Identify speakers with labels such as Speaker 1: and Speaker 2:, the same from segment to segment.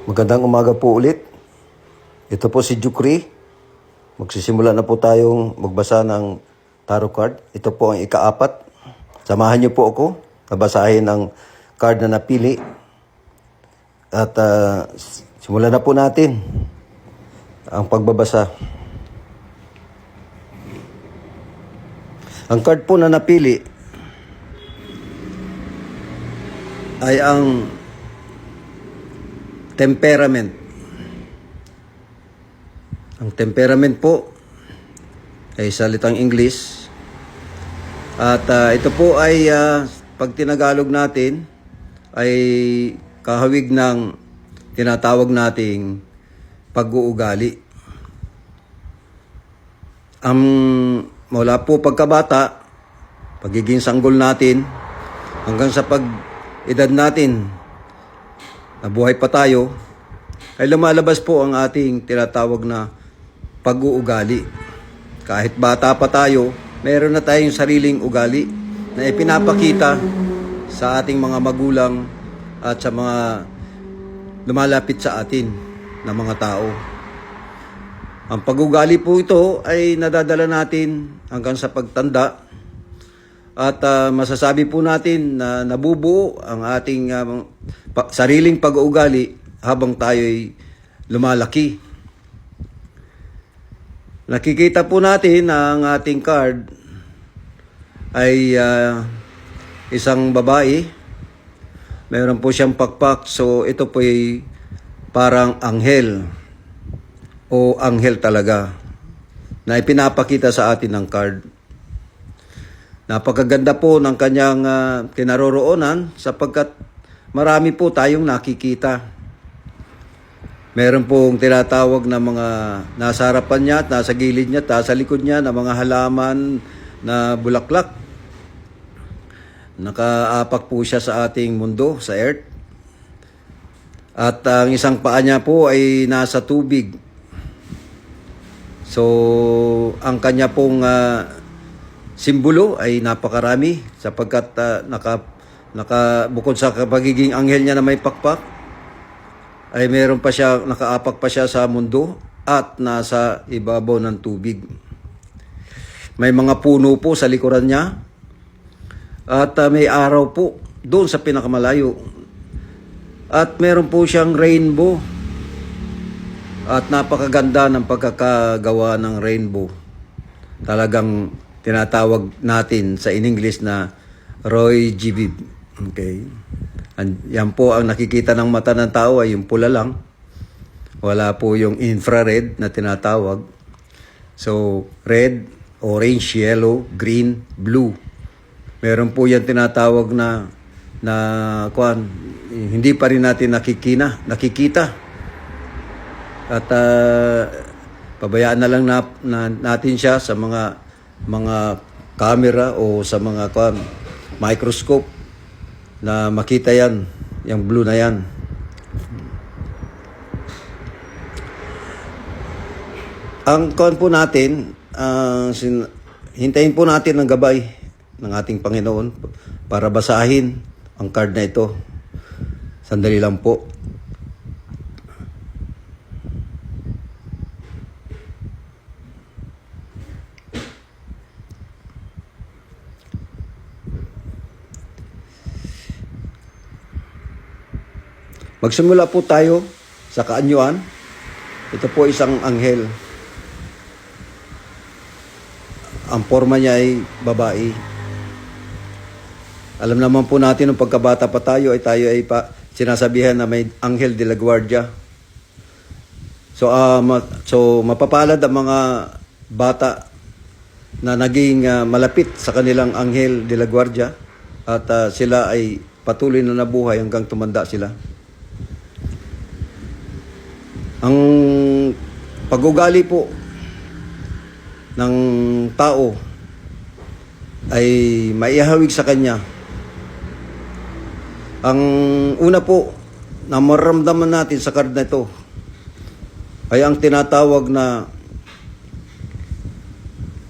Speaker 1: Magandang umaga po ulit. Ito po si Jukri. Magsisimula na po tayong magbasa ng tarot card. Ito po ang ika-4. Samahan niyo po ako na basahin ang card na napili. At simulan na po natin ang pagbabasa. Ang card po na napili ay ang temperament. Ang temperament po ay salitang English. At ito po ay pag tinagalog natin ay kahawig ng tinatawag nating pag-uugali. Mula po pagkabata, pagiging sanggol natin, hanggang sa pag-edad natin, nabuhay pa tayo, ay lumalabas po ang ating tinatawag na pag-uugali. Kahit bata pa tayo, meron na tayong sariling ugali na ipinapakita sa ating mga magulang at sa mga lumalapit sa atin na mga tao. Ang pag-uugali po ito ay nadadala natin hanggang sa pagtanda. At masasabi po natin na nabubuo ang ating sariling pag-uugali habang tayo'y lumalaki. Nakikita po natin na ang ating card ay isang babae. Mayroon po siyang pakpak, so ito po ay parang anghel o anghel talaga na ipinapakita sa atin ng card. Napakaganda po ng kanyang kinaroroonan sapagkat marami po tayong nakikita. Meron pong tinatawag na mga nasa harapan niya at nasa gilid niya at nasa likod niya na mga halaman na bulaklak. Nakaapak po siya sa ating mundo, sa earth. At ang isang paa niya po ay nasa tubig. So, ang kanya pong simbolo ay napakarami sapagkat bukod sa pagiging anghel niya na may pakpak, ay meron pa siya, nakaapak pa siya sa mundo at nasa ibabaw ng tubig. May mga puno po sa likuran niya at may araw po doon sa pinakamalayo. At meron po siyang rainbow at napakaganda ng pagkakagawa ng rainbow. Talagang tinatawag natin sa in English na Roy G. Biv. Okay. Yan po ang nakikita ng mata ng tao ay yung pula lang. Wala po yung infrared na tinatawag. So, red, orange, yellow, green, blue. Meron po yan tinatawag na hindi pa rin natin nakikita. At pabayaan na lang natin siya sa mga camera o sa mga microscope na makita yan, yung blue na yan. Ang po natin, hintayin po natin ang gabay ng ating Panginoon para basahin ang card na ito. Sandali lang po. Magsimula po tayo sa kaanyuan. Ito po isang anghel. Ang forma niya ay babae. Alam naman po natin nung pagkabata pa tayo ay sinasabihan na may anghel de la guardia. So mapapalad ang mga bata na naging malapit sa kanilang anghel de la guardia at sila ay patuloy na nabuhay hanggang tumanda sila. Ang pag-ugali po ng tao ay maihawig sa kanya. Ang una po na maramdaman natin sa card na ito ay ang tinatawag na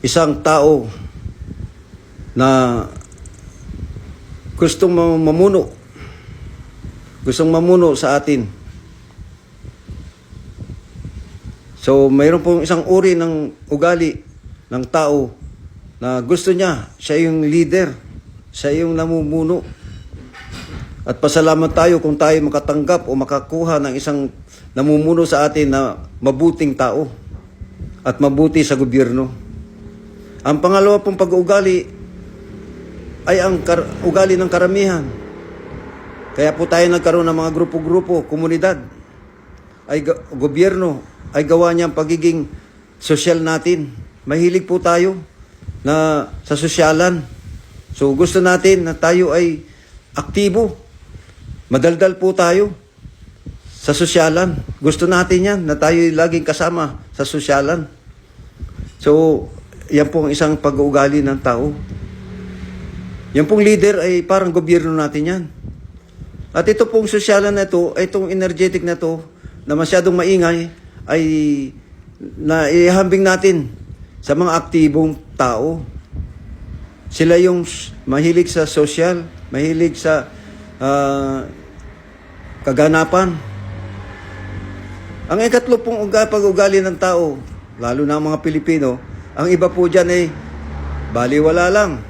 Speaker 1: isang tao na gustong mamuno sa atin. So, mayroon pong isang uri ng ugali ng tao na gusto niya, siya yung leader, siya yung namumuno. At pasalamat tayo kung tayo makatanggap o makakuha ng isang namumuno sa atin na mabuting tao at mabuti sa gobyerno. Ang pangalawa pong pag-uugali ay ang ugali ng karamihan. Kaya po tayo nagkaroon ng mga grupo-grupo, komunidad, ay gobyerno, ay gawa niya ang pagiging sosyal natin. Mahilig po tayo na sa sosyalan. So gusto natin na tayo ay aktibo. Madaldal po tayo sa sosyalan. Gusto natin yan, na tayo laging kasama sa sosyalan. So, yan pong isang pag-uugali ng tao. Yan pong leader ay parang gobyerno natin yan. At ito pong sosyalan na ito, itong energetic na ito, na masyadong maingay, ay naihambing natin sa mga aktibong tao. Sila yung mahilig sa social, mahilig sa kaganapan. Ang ikatlo pong pag-ugali ng tao, lalo na ang mga Pilipino, ang iba po dyan ay baliwala lang.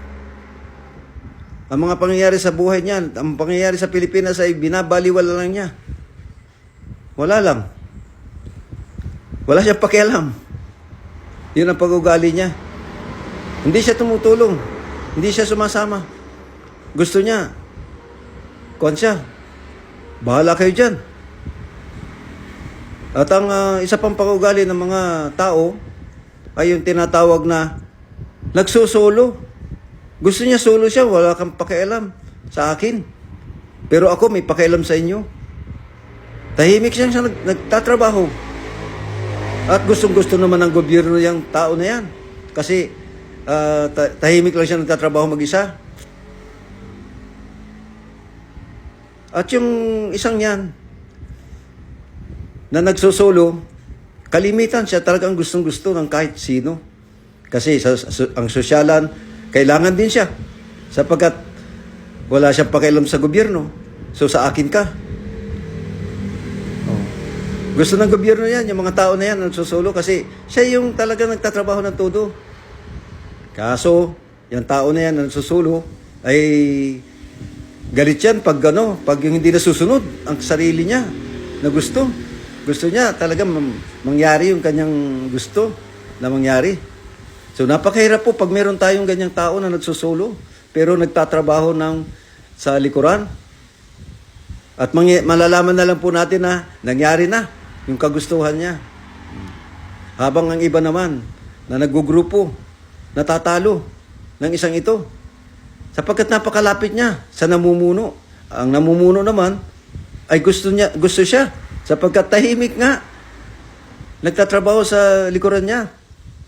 Speaker 1: Ang mga pangyayari sa buhay niyan, ang pangyayari sa Pilipinas ay binabaliwala lang niya. Wala lang. Wala siyang pakialam. Yun ang pag-ugali niya. Hindi siya tumutulong. Hindi siya sumasama. Gusto niya, kuwan siya, bahala kayo dyan. At ang isa pang pag-ugali ng mga tao ay yung tinatawag na nagsusolo. Gusto niya solo siya, wala kang pakialam sa akin. Pero ako may pakialam sa inyo. Tahimik siya nagtatrabaho. At gustong-gusto naman ng gobyerno yung tao na yan. Kasi tahimik lang siya nagtatrabaho mag-isa. At yung isang yan, na nagsusolo, kalimitan siya talagang gustong-gusto ng kahit sino. Kasi ang sosyalan, kailangan din siya. Sapagkat wala siyang pakialam sa gobyerno. So sa akin ka. Oh. Gusto ng gobyerno yan, yung mga tao na yan, nagsusolo, kasi siya yung talagang nagtatrabaho ng todo. Kaso, yung tao na yan, nagsusulo, ay galit yan pag yung hindi nasusunod ang sarili niya na gusto. Gusto niya talagang mangyari yung kanyang gusto na mangyari. So napakahirap po pag meron tayong ganyang tao na nagsusulo pero nagtatrabaho sa likuran. At malalaman na lang po natin na nangyari na yung kagustuhan niya. Habang ang iba naman na naggugrupo, natatalo ng isang ito. Sapagkat napakalapit niya sa namumuno. Ang namumuno naman ay gusto siya. Sapagkat tahimik nga. Nagtatrabaho sa likuran niya.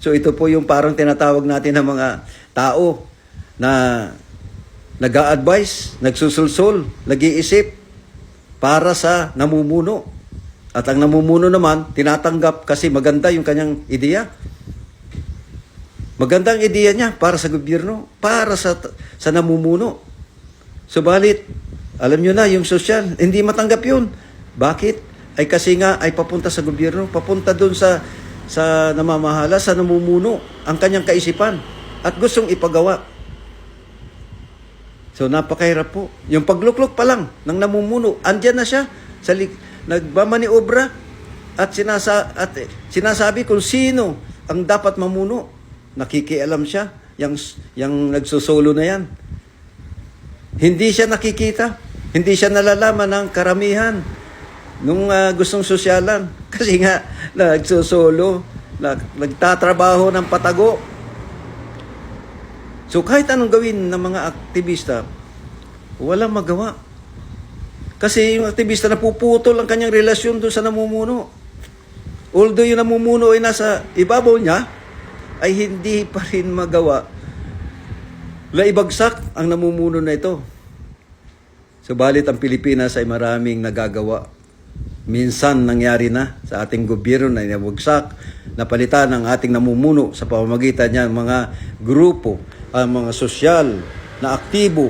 Speaker 1: So ito po yung parang tinatawag natin ng mga tao na nag-a-advise, nagsusulsol, nag-iisip para sa namumuno. At ang namumuno naman, tinatanggap kasi maganda yung kanyang ideya. Magandang ideya niya para sa gobyerno, para sa namumuno. Subalit, alam nyo na, yung social, hindi matanggap yun. Bakit? Ay kasi nga ay papunta sa gobyerno, papunta doon sa namamahala, sa namumuno, ang kanyang kaisipan at gustong ipagawa. So napakahirap po. Yung pagluklok pa lang ng namumuno, andyan na siya, nagmamaniobra at sinasabi kung sino ang dapat mamuno. Nakikialam siya, yung nagsusolo na yan. Hindi siya nakikita, hindi siya nalalaman ng karamihan nung gustong sosyalan. Kasi nga, nagsusolo, nagtatrabaho ng patago. So kahit anong gawin ng mga aktivista, walang magawa. Kasi yung aktivista napuputol ang kanyang relasyon doon sa namumuno. Although yung namumuno ay nasa ibabaw niya, ay hindi pa rin magawa na ibagsak ang namumuno na ito. Subalit ang Pilipinas ay maraming nagagawa. Minsan nangyari na sa ating gobyerno na inabagsak, napalitan ang ating namumuno sa pamamagitan niya mga grupo, ang mga sosyal na aktibo